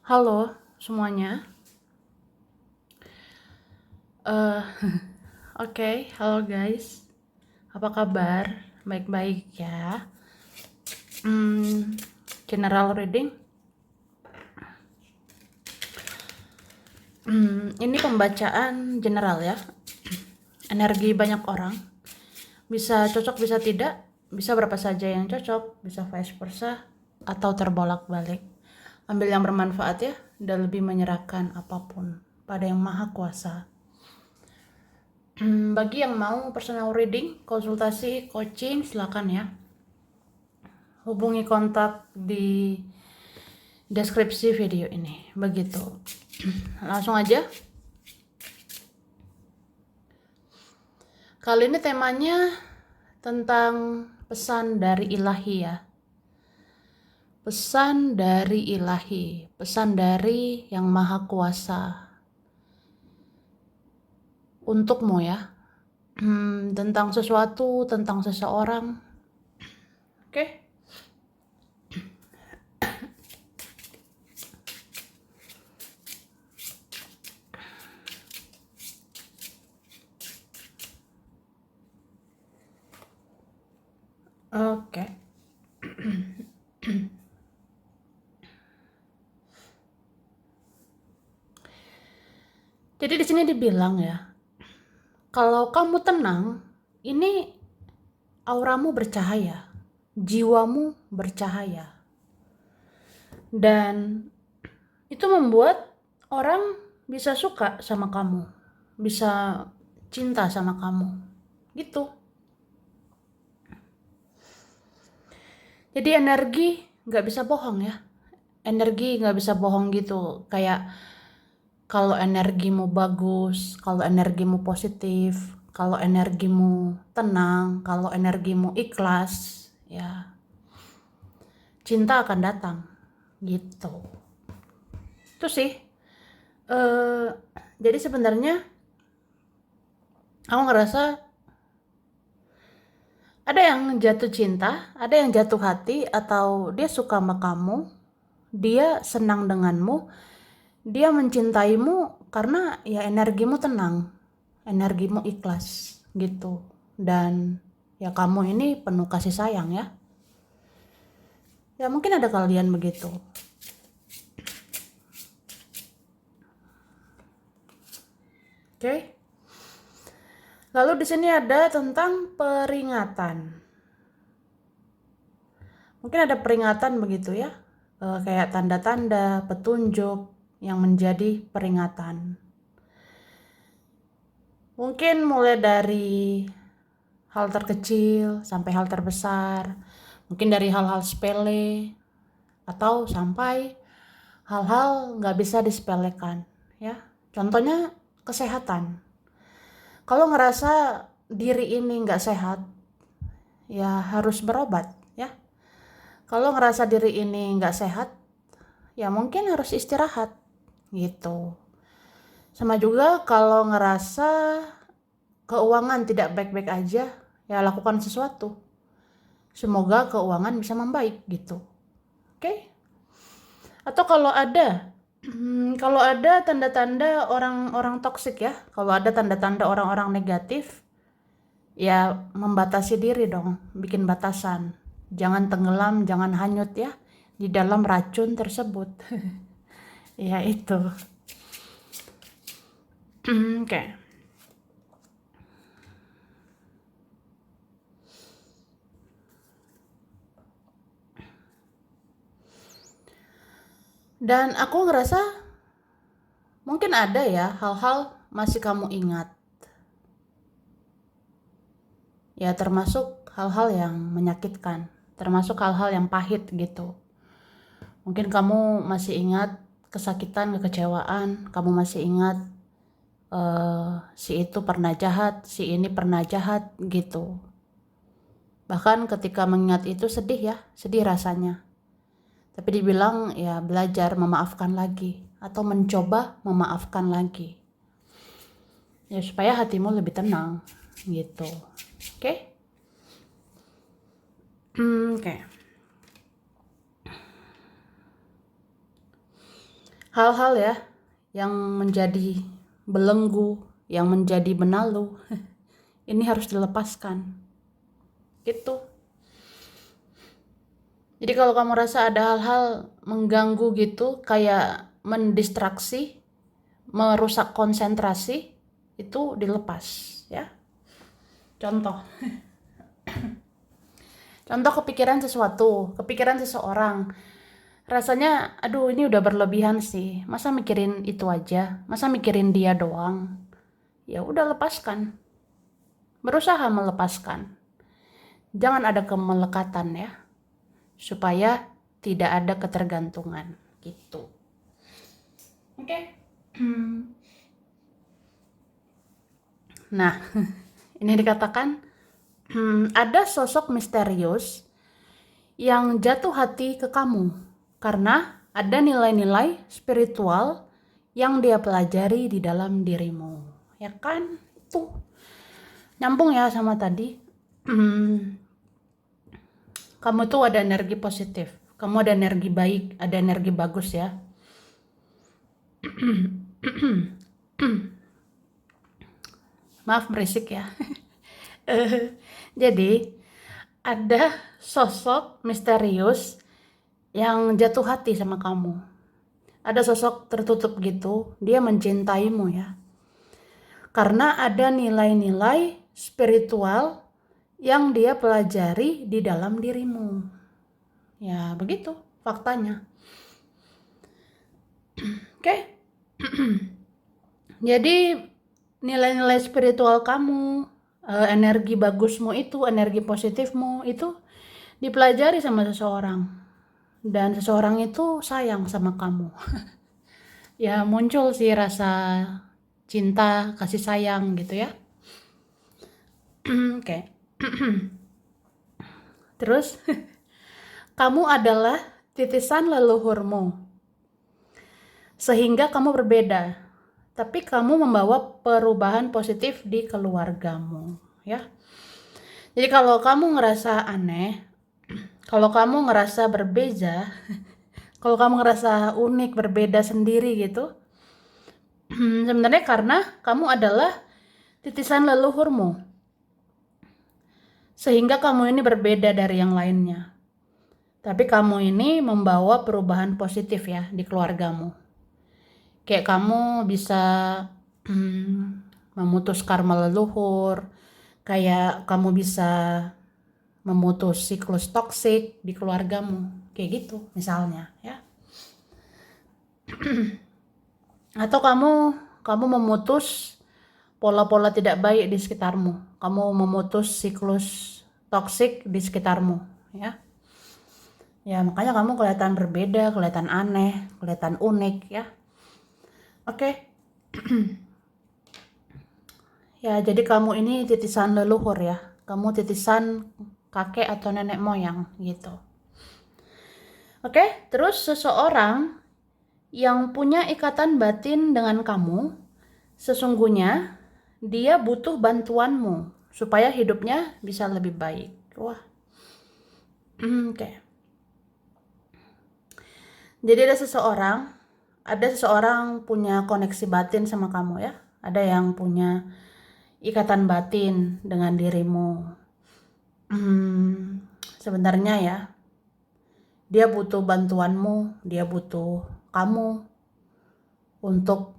Halo semuanya. Eh, Oke, halo guys. Apa kabar? Baik-baik ya. Hmm, General reading. Ini pembacaan general ya. Energi banyak orang. Bisa cocok, bisa tidak. Bisa berapa saja yang cocok. Bisa vice versa. Atau terbolak-balik. Ambil yang bermanfaat ya. Dan lebih menyerahkan apapun pada yang maha kuasa. Bagi yang mau personal reading, konsultasi, coaching, silakan ya. Hubungi kontak di deskripsi video ini. Begitu. Langsung aja. Kali ini temanya tentang pesan dari ilahi ya. Pesan dari ilahi, pesan dari yang maha kuasa untukmu ya. Tentang sesuatu, tentang seseorang. Oke? Oke. Jadi di sini dibilang ya, kalau kamu tenang, ini auramu bercahaya, jiwamu bercahaya. Dan itu membuat orang bisa suka sama kamu, bisa cinta sama kamu, gitu. Jadi energi nggak bisa bohong ya, energi nggak bisa bohong gitu. Kayak kalau energimu bagus, kalau energimu positif, kalau energimu tenang, kalau energimu ikhlas, ya cinta akan datang, gitu. Itu sih. eh jadi sebenarnya aku ngerasa ada yang jatuh cinta, ada yang jatuh hati, atau dia suka sama kamu, dia senang denganmu, dia mencintaimu karena ya energimu tenang, energimu ikhlas gitu. Dan ya kamu ini penuh kasih sayang ya. Ya mungkin ada kalian begitu. Oke. Lalu di sini ada tentang peringatan. Mungkin ada peringatan begitu ya. Kayak tanda-tanda, petunjuk yang menjadi peringatan. Mungkin mulai dari hal terkecil sampai hal terbesar. Mungkin dari hal-hal sepele atau sampai hal-hal nggak bisa disepelekan ya. Contohnya kesehatan. Kalau ngerasa diri ini nggak sehat, ya harus berobat ya. Kalau ngerasa diri ini nggak sehat, ya mungkin harus istirahat gitu. Sama juga kalau ngerasa keuangan tidak baik-baik aja, ya lakukan sesuatu. Semoga keuangan bisa membaik gitu. Oke? Atau kalau ada tanda-tanda orang-orang toksik ya, kalau ada tanda-tanda orang-orang negatif, ya membatasi diri dong, bikin batasan. Jangan tenggelam, jangan hanyut ya di dalam racun tersebut. Ya itu. Oke. Dan aku ngerasa mungkin ada ya hal-hal masih kamu ingat. Ya termasuk hal-hal yang menyakitkan, termasuk hal-hal yang pahit gitu. Mungkin kamu masih ingat kesakitan, kekecewaan, kamu masih ingat si itu pernah jahat, si ini pernah jahat gitu. Bahkan ketika mengingat itu sedih ya, sedih rasanya. Tapi dibilang ya belajar memaafkan lagi atau mencoba memaafkan lagi. Ya supaya hatimu lebih tenang gitu. Oke? Oke. hal-hal ya yang menjadi belenggu, yang menjadi benalu, ini harus dilepaskan. Gitu. Jadi kalau kamu rasa ada hal-hal mengganggu gitu, kayak mendistraksi, merusak konsentrasi, itu dilepas ya. Contoh kepikiran sesuatu, kepikiran seseorang. Rasanya, aduh ini udah berlebihan sih. Masa mikirin itu aja? Masa mikirin dia doang? Ya udah lepaskan. Berusaha melepaskan. Jangan ada kemelekatan ya. Supaya tidak ada ketergantungan gitu. Oke. Nah, ini dikatakan ada sosok misterius yang jatuh hati ke kamu karena ada nilai-nilai spiritual yang dia pelajari di dalam dirimu. Ya kan? Itu nyambung ya sama tadi. Kamu tuh ada energi positif. Kamu ada energi baik, ada energi bagus ya. Maaf berisik ya. Jadi ada sosok misterius yang jatuh hati sama kamu. Ada sosok tertutup gitu, dia mencintaimu ya. Karena ada nilai-nilai spiritual yang dia pelajari di dalam dirimu. Ya begitu faktanya. Oke. Jadi nilai-nilai spiritual kamu, energi bagusmu itu, energi positifmu itu dipelajari sama seseorang. Dan seseorang itu sayang sama kamu. Ya muncul sih rasa cinta, kasih sayang gitu ya. Oke. Terus kamu adalah titisan leluhurmu. Sehingga kamu berbeda. Tapi kamu membawa perubahan positif di keluargamu, ya. Jadi kalau kamu ngerasa aneh, kalau kamu ngerasa berbeda, kalau kamu ngerasa unik, berbeda sendiri gitu, sebenarnya karena kamu adalah titisan leluhurmu. Sehingga kamu ini berbeda dari yang lainnya. Tapi kamu ini membawa perubahan positif ya di keluargamu. Kayak kamu bisa memutus karma leluhur, kayak kamu bisa memutus siklus toksik di keluargamu, kayak gitu misalnya ya. Atau kamu memutus pola-pola tidak baik di sekitarmu, kamu memutus siklus toksik di sekitarmu ya. Ya makanya kamu kelihatan berbeda, kelihatan aneh, kelihatan unik ya. Oke. Ya jadi kamu ini titisan leluhur ya, kamu titisan kakek atau nenek moyang gitu. Oke, terus seseorang yang punya ikatan batin dengan kamu, sesungguhnya dia butuh bantuanmu supaya hidupnya bisa lebih baik. Wah. Oke. Jadi ada seseorang punya koneksi batin sama kamu ya. Ada yang punya ikatan batin dengan dirimu. Sebenarnya ya, dia butuh bantuanmu, dia butuh kamu untuk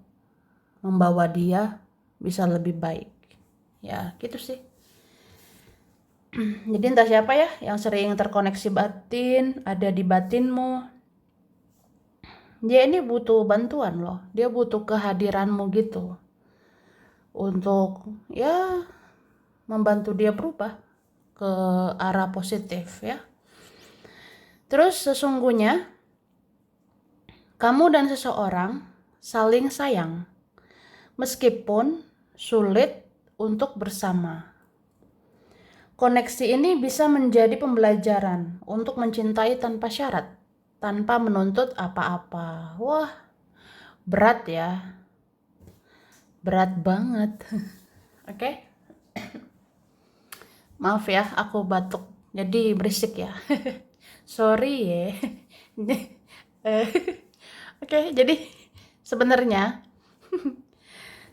membawa dia bisa lebih baik. Ya, gitu sih. Jadi entah siapa ya yang sering terkoneksi batin, ada di batinmu. Dia ini butuh bantuan loh. Dia butuh kehadiranmu gitu. Untuk ya membantu dia berubah ke arah positif ya. Terus sesungguhnya kamu dan seseorang saling sayang meskipun sulit untuk bersama. Koneksi ini bisa menjadi pembelajaran untuk mencintai tanpa syarat, tanpa menuntut apa-apa. Wah, berat ya. Berat banget. Oke? Maaf ya, aku batuk. Jadi berisik ya. Sorry ya. Oke, jadi Sebenarnya,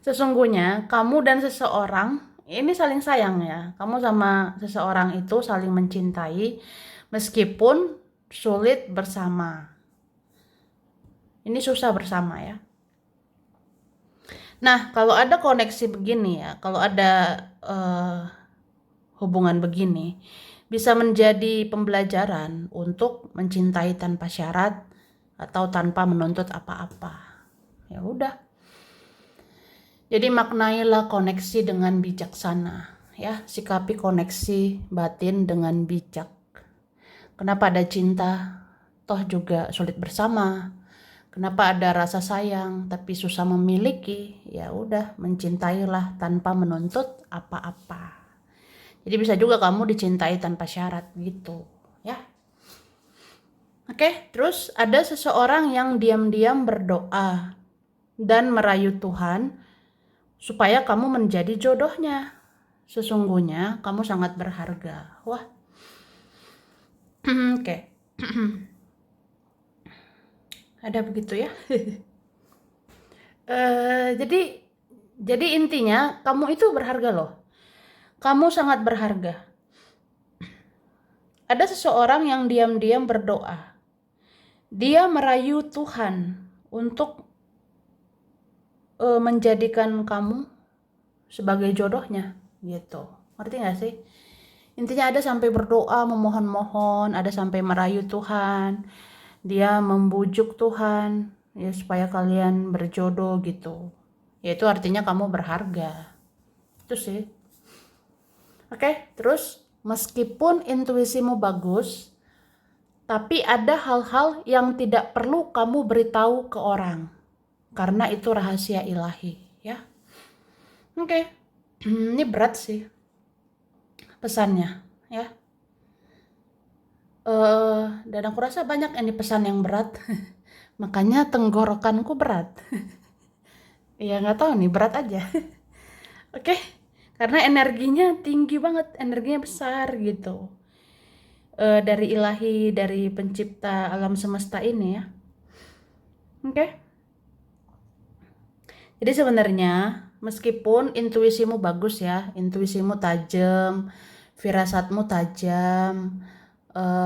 sesungguhnya kamu dan seseorang ini saling sayang ya. Kamu sama seseorang itu saling mencintai meskipun sulit bersama. Ini susah bersama ya. Nah, kalau ada koneksi begini ya, kalau ada hubungan begini, bisa menjadi pembelajaran untuk mencintai tanpa syarat atau tanpa menuntut apa-apa. Ya udah. Jadi maknailah koneksi dengan bijaksana, ya. Sikapi koneksi batin dengan bijak. Kenapa ada cinta? Toh juga sulit bersama. Kenapa ada rasa sayang tapi susah memiliki? Ya udah, mencintailah tanpa menuntut apa-apa. Jadi bisa juga kamu dicintai tanpa syarat gitu, ya. Oke, terus ada seseorang yang diam-diam berdoa dan merayu Tuhan supaya kamu menjadi jodohnya. Sesungguhnya kamu sangat berharga. Wah. Oke. Ada begitu ya. Jadi intinya kamu itu berharga loh. Kamu sangat berharga. Ada seseorang yang diam-diam berdoa. Dia merayu Tuhan untuk menjadikan kamu sebagai jodohnya gitu. Ngerti gak sih? Intinya ada sampai berdoa, memohon-mohon, ada sampai merayu Tuhan. Dia membujuk Tuhan ya supaya kalian berjodoh gitu. Ya itu artinya kamu berharga. Itu sih. Oke, terus meskipun intuisimu bagus, tapi ada hal-hal yang tidak perlu kamu beritahu ke orang. Karena itu rahasia ilahi, ya. Oke. Ini berat sih pesannya, ya. Dan aku rasa banyak ini pesan yang berat. Makanya tenggorokanku berat. Ya nggak tahu nih, berat aja. Oke, karena energinya tinggi banget, energinya besar gitu. Dari ilahi, dari pencipta alam semesta ini ya. Oke. Jadi sebenarnya meskipun intuisimu bagus ya, intuisimu tajam, firasatmu tajam,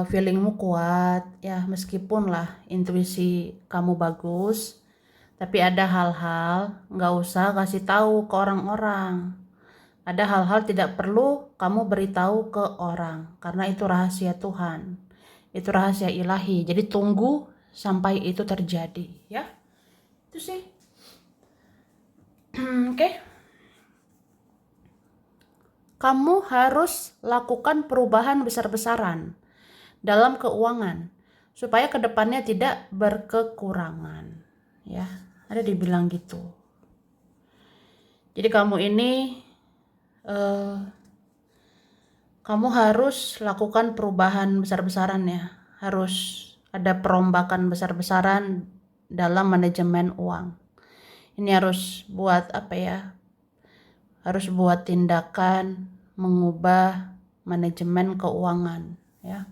feelingmu kuat ya, meskipun lah intuisi kamu bagus, tapi ada hal-hal nggak usah kasih tahu ke orang-orang. Ada hal-hal tidak perlu kamu beritahu ke orang karena itu rahasia Tuhan, itu rahasia ilahi. Jadi tunggu sampai itu terjadi ya. Itu sih. Oke. Kamu harus lakukan perubahan besar-besaran dalam keuangan supaya kedepannya tidak berkekurangan ya, ada dibilang gitu. Jadi kamu harus lakukan perubahan besar-besaran ya, harus ada perombakan besar-besaran dalam manajemen uang. Ini harus buat apa ya, harus buat tindakan mengubah manajemen keuangan ya.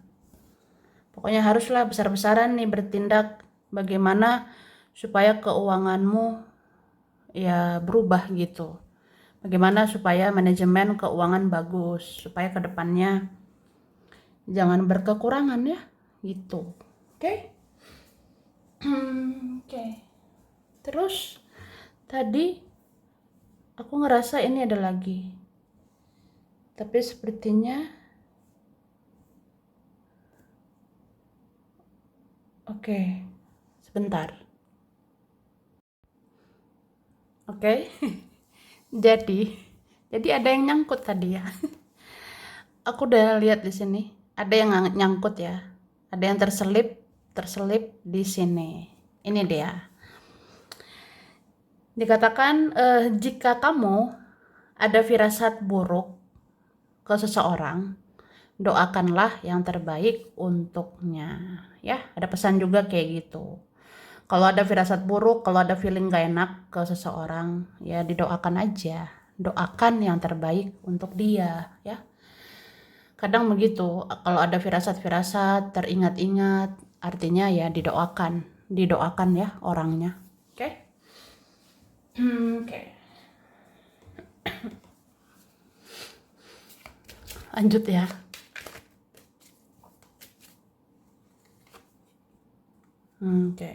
Pokoknya haruslah besar-besaran nih bertindak bagaimana supaya keuanganmu ya berubah gitu. Bagaimana supaya manajemen keuangan bagus, supaya kedepannya jangan berkekurangan ya, gitu. Oke? Oke. Terus tadi aku ngerasa ini ada lagi. Tapi sepertinya oke. Sebentar. Oke. Jadi ada yang nyangkut tadi ya. Aku udah lihat di sini. Ada yang nyangkut ya. Ada yang terselip di sini. Ini dia. Dikatakan jika kamu ada firasat buruk ke seseorang, doakanlah yang terbaik untuknya. Ya, ada pesan juga kayak gitu. Kalau ada firasat buruk, kalau ada feeling gak enak ke seseorang, ya didoakan aja. Doakan yang terbaik untuk dia, ya. Kadang begitu, kalau ada firasat-firasat, teringat-ingat, artinya ya didoakan ya orangnya. Oke? Oke. Lanjut ya. Oke.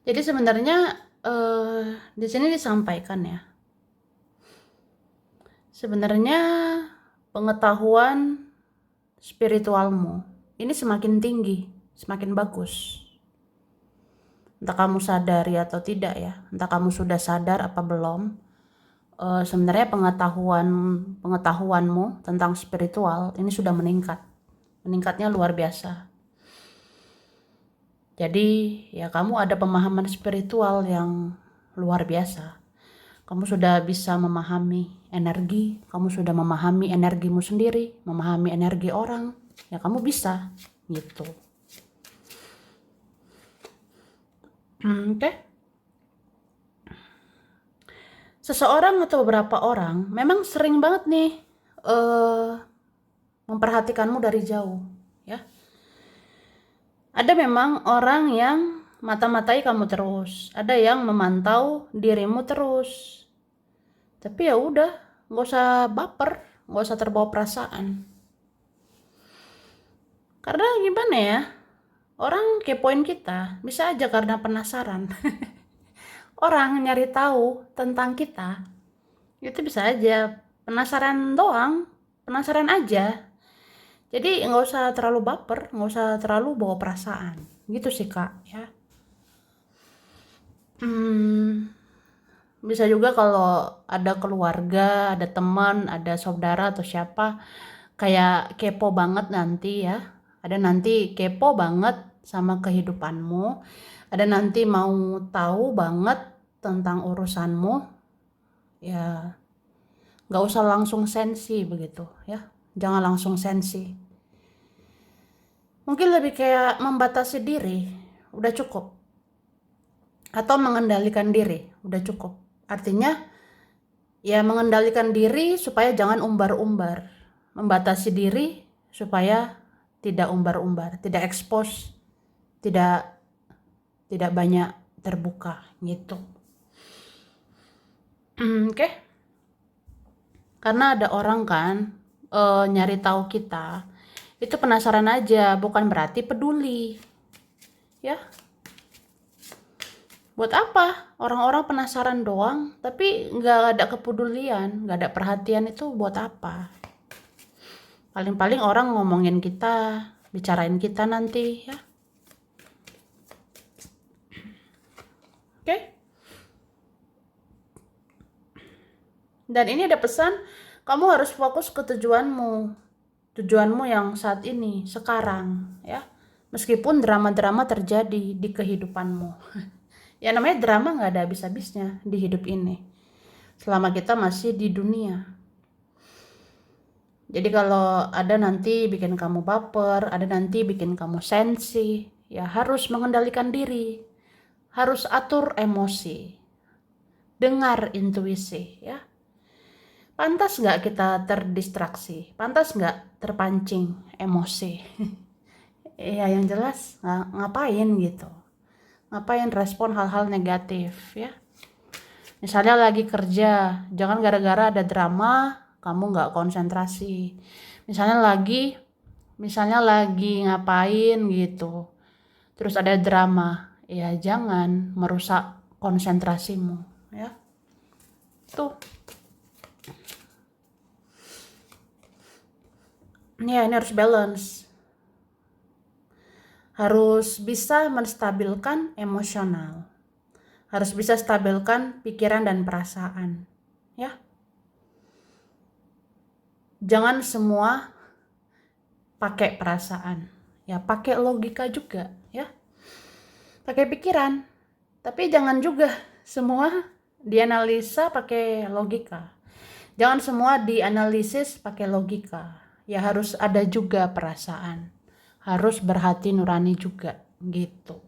Jadi sebenarnya di sini disampaikan ya. Sebenarnya pengetahuan spiritualmu ini semakin tinggi, semakin bagus. Entah kamu sadari atau tidak ya, entah kamu sudah sadar apa belum. Sebenarnya pengetahuanmu tentang spiritual ini sudah meningkat. Meningkatnya luar biasa. Jadi ya kamu ada pemahaman spiritual yang luar biasa. Kamu sudah bisa memahami energi, kamu sudah memahami energimu sendiri, memahami energi orang, ya kamu bisa gitu. Oke. Seseorang atau beberapa orang memang sering banget nih memperhatikanmu dari jauh, ya. Ada memang orang yang mata-matai kamu terus, ada yang memantau dirimu terus. Tapi ya udah, nggak usah baper, nggak usah terbawa perasaan. Karena gimana ya, orang kepoin kita bisa aja karena penasaran. Orang nyari tahu tentang kita, itu bisa aja penasaran doang, penasaran aja. Jadi nggak usah terlalu baper, nggak usah terlalu bawa perasaan. Gitu sih Kak, ya. Bisa juga kalau ada keluarga, ada teman, ada saudara atau siapa kayak kepo banget nanti ya. Ada nanti kepo banget sama kehidupanmu. Ada nanti mau tahu banget tentang urusanmu. Ya, nggak usah langsung sensi begitu ya. Jangan langsung sensi. Mungkin lebih kayak membatasi diri, udah cukup. Atau mengendalikan diri, udah cukup. Artinya ya mengendalikan diri supaya jangan umbar-umbar. Membatasi diri supaya tidak umbar-umbar, tidak expose, tidak tidak banyak terbuka gitu. Oke. Karena ada orang kan nyari tahu kita. Itu penasaran aja, bukan berarti peduli. Ya. Buat apa? Orang-orang penasaran doang, tapi nggak ada kepedulian, nggak ada perhatian, itu buat apa? Paling-paling orang ngomongin kita, bicarain kita nanti ya. Oke? Dan ini ada pesan, kamu harus fokus ke tujuanmu. Tujuanmu yang saat ini, sekarang ya. Meskipun drama-drama terjadi di kehidupanmu. Ya namanya drama nggak ada habis-habisnya di hidup ini. Selama kita masih di dunia. Jadi kalau ada nanti bikin kamu baper, ada nanti bikin kamu sensi, ya harus mengendalikan diri. Harus atur emosi. Dengar intuisi ya. Pantas nggak kita terdistraksi? Pantas nggak terpancing emosi? Ya yang jelas ngapain gitu. Ngapain respon hal-hal negatif ya. Misalnya lagi kerja, jangan gara-gara ada drama kamu nggak konsentrasi. Misalnya lagi ngapain gitu, terus ada drama, ya jangan merusak konsentrasimu ya. Tuh. Ya ini harus balance. Harus bisa menstabilkan emosional. Harus bisa stabilkan pikiran dan perasaan. Ya. Jangan semua pakai perasaan. Ya, pakai logika juga, ya. Pakai pikiran. Tapi jangan juga semua dianalisa pakai logika. Jangan semua dianalisis pakai logika. Ya harus ada juga perasaan. Harus berhati nurani juga, gitu.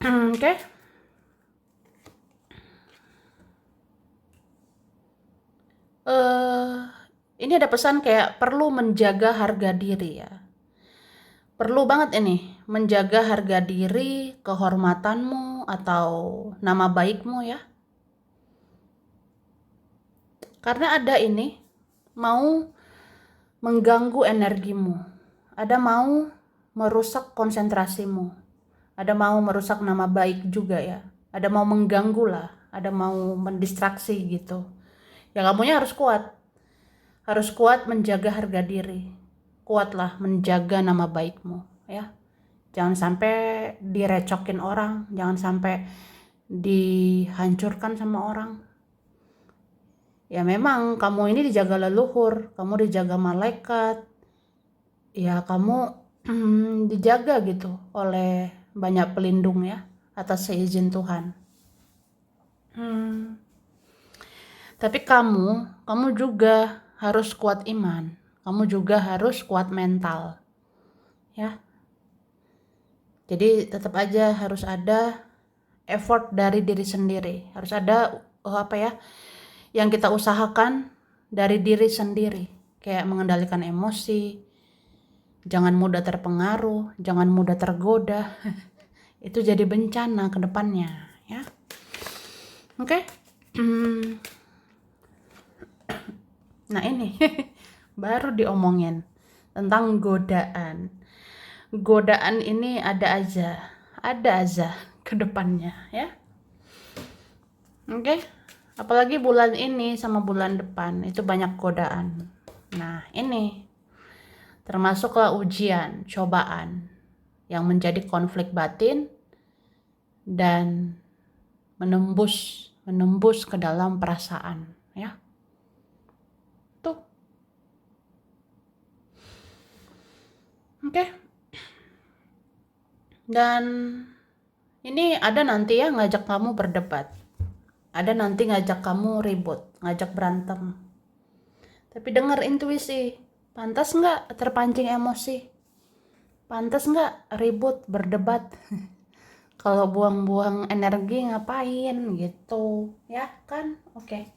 Oke. ini ada pesan kayak perlu menjaga harga diri ya. Perlu banget ini menjaga harga diri, kehormatanmu atau nama baikmu ya. Karena ada ini mau mengganggu energimu. Ada mau merusak konsentrasimu. Ada mau merusak nama baik juga ya. Ada mau mengganggu lah. Ada mau mendistraksi gitu. Ya kamunya harus kuat. Harus kuat menjaga harga diri. Kuatlah menjaga nama baikmu ya. Jangan sampai direcokin orang. Jangan sampai dihancurkan sama orang. Ya memang kamu ini dijaga leluhur. Kamu dijaga malaikat. Ya kamu dijaga gitu oleh banyak pelindung ya. Atas seizin Tuhan. Tapi kamu juga harus kuat iman. Kamu juga harus kuat mental. Ya. Jadi tetap aja harus ada effort dari diri sendiri. Harus ada yang kita usahakan dari diri sendiri. Kayak mengendalikan emosi. Jangan mudah terpengaruh, jangan mudah tergoda. Itu jadi bencana ke depannya, ya. Oke. Nah ini baru diomongin tentang godaan. Godaan ini ada aja ke depannya ya. Oke. Apalagi bulan ini sama bulan depan itu banyak godaan. Nah ini termasuklah ujian, cobaan yang menjadi konflik batin dan menembus ke dalam perasaan ya. Oke. Dan ini ada nanti ya ngajak kamu berdebat. Ada nanti ngajak kamu ribut, ngajak berantem. Tapi dengar intuisi. Pantas nggak terpancing emosi? Pantas nggak ribut, berdebat? Kalau buang-buang energi ngapain gitu, ya kan? Oke.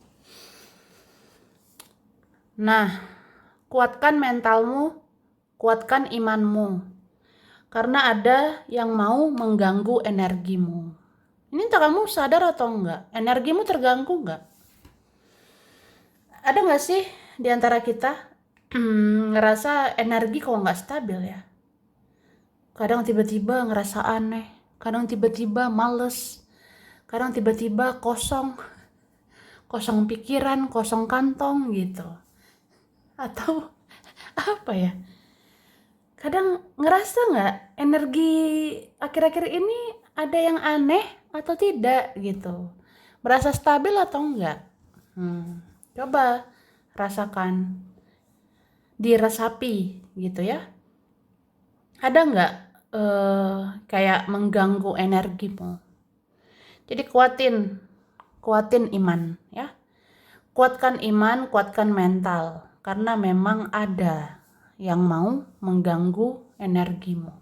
Nah, kuatkan mentalmu, kuatkan imanmu. Karena ada yang mau mengganggu energimu. Ini entah kamu sadar atau enggak, energimu terganggu enggak? Ada enggak sih di antara kita ngerasa energi kok enggak stabil ya? Kadang tiba-tiba ngerasa aneh, kadang tiba-tiba males, kadang tiba-tiba kosong pikiran, kosong kantong gitu. Atau apa ya? Kadang ngerasa nggak energi akhir-akhir ini ada yang aneh atau tidak gitu. Berasa stabil atau enggak? Coba rasakan, diresapi gitu ya. Ada nggak kayak mengganggu energimu? Jadi kuatin iman ya. Kuatkan iman, kuatkan mental. Karena memang ada yang mau mengganggu energimu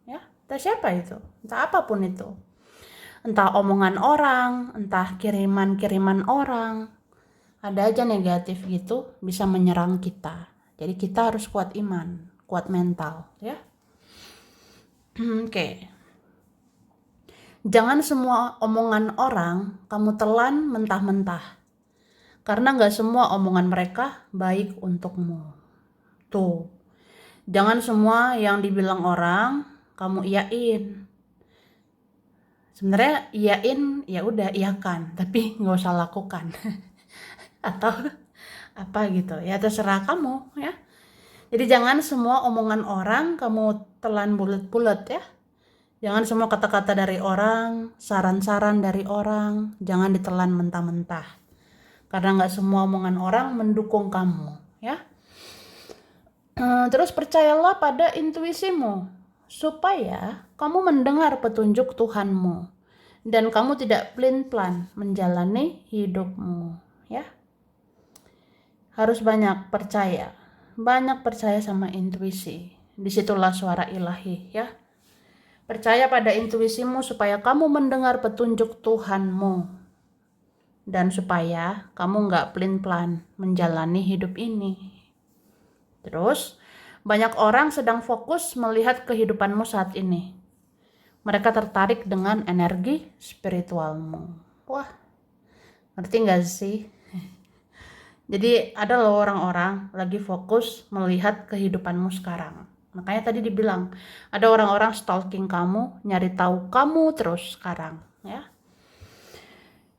ya. Entah siapa itu, entah apapun itu, entah omongan orang, entah kiriman orang, ada aja negatif gitu bisa menyerang kita. Jadi kita harus kuat iman, kuat mental ya. Oke. Jangan semua omongan orang kamu telan mentah-mentah, karena gak semua omongan mereka baik untukmu. Tuh, jangan semua yang dibilang orang kamu iyain. Sebenarnya iyain ya udah iyakan, tapi nggak usah lakukan. Atau apa gitu ya, terserah kamu ya. Jadi jangan semua omongan orang kamu telan bulat-bulat ya. Jangan semua kata-kata dari orang, saran-saran dari orang, jangan ditelan mentah-mentah. Karena nggak semua omongan orang mendukung kamu ya. Terus percayalah pada intuisimu supaya kamu mendengar petunjuk Tuhanmu dan kamu tidak pelin-pelan menjalani hidupmu ya. Harus banyak percaya sama intuisi. Disitulah suara ilahi ya. Percaya pada intuisimu supaya kamu mendengar petunjuk Tuhanmu dan supaya kamu nggak pelin-pelan menjalani hidup ini. Terus, banyak orang sedang fokus melihat kehidupanmu saat ini. Mereka tertarik dengan energi spiritualmu. Wah, ngerti gak sih? Jadi ada loh orang-orang lagi fokus melihat kehidupanmu sekarang. Makanya tadi dibilang, ada orang-orang stalking kamu, nyari tahu kamu terus sekarang, ya.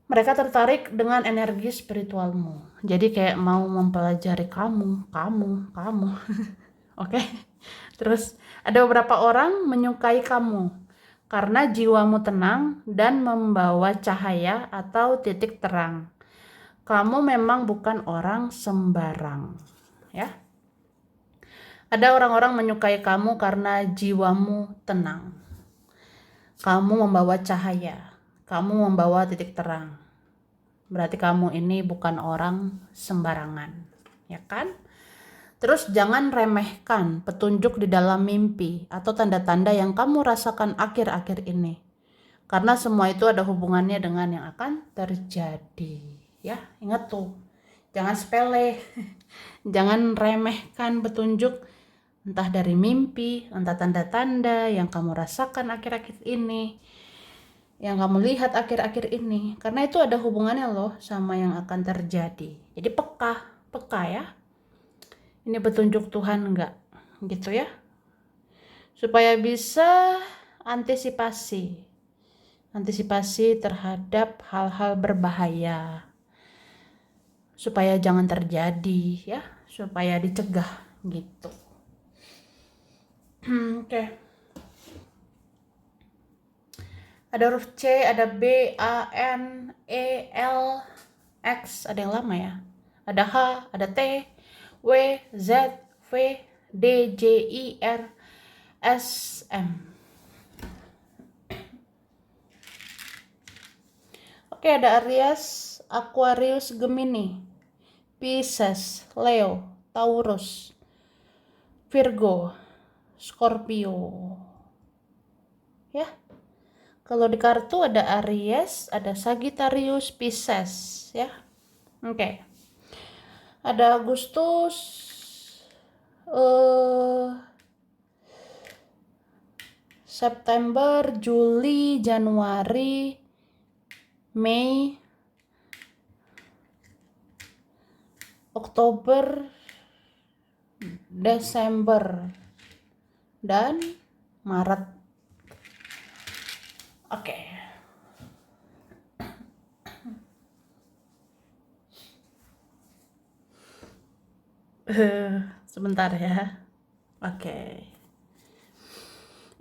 Mereka tertarik dengan energi spiritualmu. Jadi kayak mau mempelajari kamu. Oke. Terus ada beberapa orang menyukai kamu karena jiwamu tenang dan membawa cahaya atau titik terang. Kamu memang bukan orang sembarang, ya. Ada orang-orang menyukai kamu karena jiwamu tenang. Kamu membawa cahaya, kamu membawa titik terang. Berarti kamu ini bukan orang sembarangan, ya kan? Terus jangan remehkan petunjuk di dalam mimpi atau tanda-tanda yang kamu rasakan akhir-akhir ini. Karena semua itu ada hubungannya dengan yang akan terjadi. Ya, ingat tuh. Jangan sepele. Jangan remehkan petunjuk entah dari mimpi, entah tanda-tanda yang kamu rasakan akhir-akhir ini, yang kamu lihat akhir-akhir ini. Karena itu ada hubungannya loh sama yang akan terjadi. Jadi peka ya. Ini petunjuk Tuhan enggak? Gitu ya. Supaya bisa antisipasi terhadap hal-hal berbahaya. Supaya jangan terjadi ya, supaya dicegah gitu. Oke. Ada huruf C, ada B, A, N, E, L, X, ada yang lama ya. Ada H, ada T, W, Z, V, D, J, I, R, S, M. Oke, ada Aries, Aquarius, Gemini, Pisces, Leo, Taurus, Virgo, Scorpio. Ya. Kalau di kartu ada Aries, ada Sagittarius, Pisces, ya. Oke. Ada Agustus, September, Juli, Januari, Mei, Oktober, Desember, dan Maret. Oke. Sebentar ya. Oke.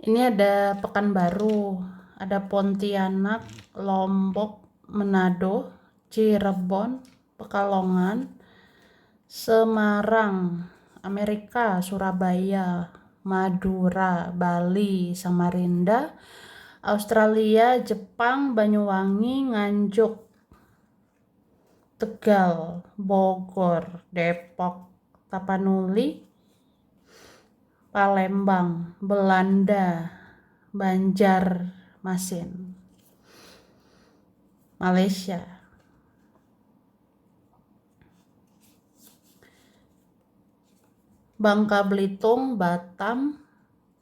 Ini ada Pekanbaru, ada Pontianak, Lombok, Manado, Cirebon, Pekalongan, Semarang, Amerika, Surabaya, Madura, Bali, Samarinda, Australia, Jepang, Banyuwangi, Nganjuk, Tegal, Bogor, Depok, Tapanuli, Palembang, Belanda, Banjarmasin, Malaysia. Bangka Belitung, Batam,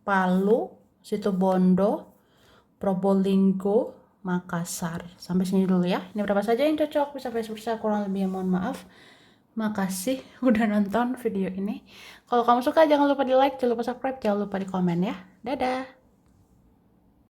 Palu, Situbondo, Probolinggo, Makassar. Sampai sini dulu ya. Ini berapa saja yang cocok, bisa vice kurang lebih mohon maaf. Makasih udah nonton video ini. Kalau kamu suka jangan lupa di like, jangan lupa subscribe, jangan lupa di komen ya. Dadah.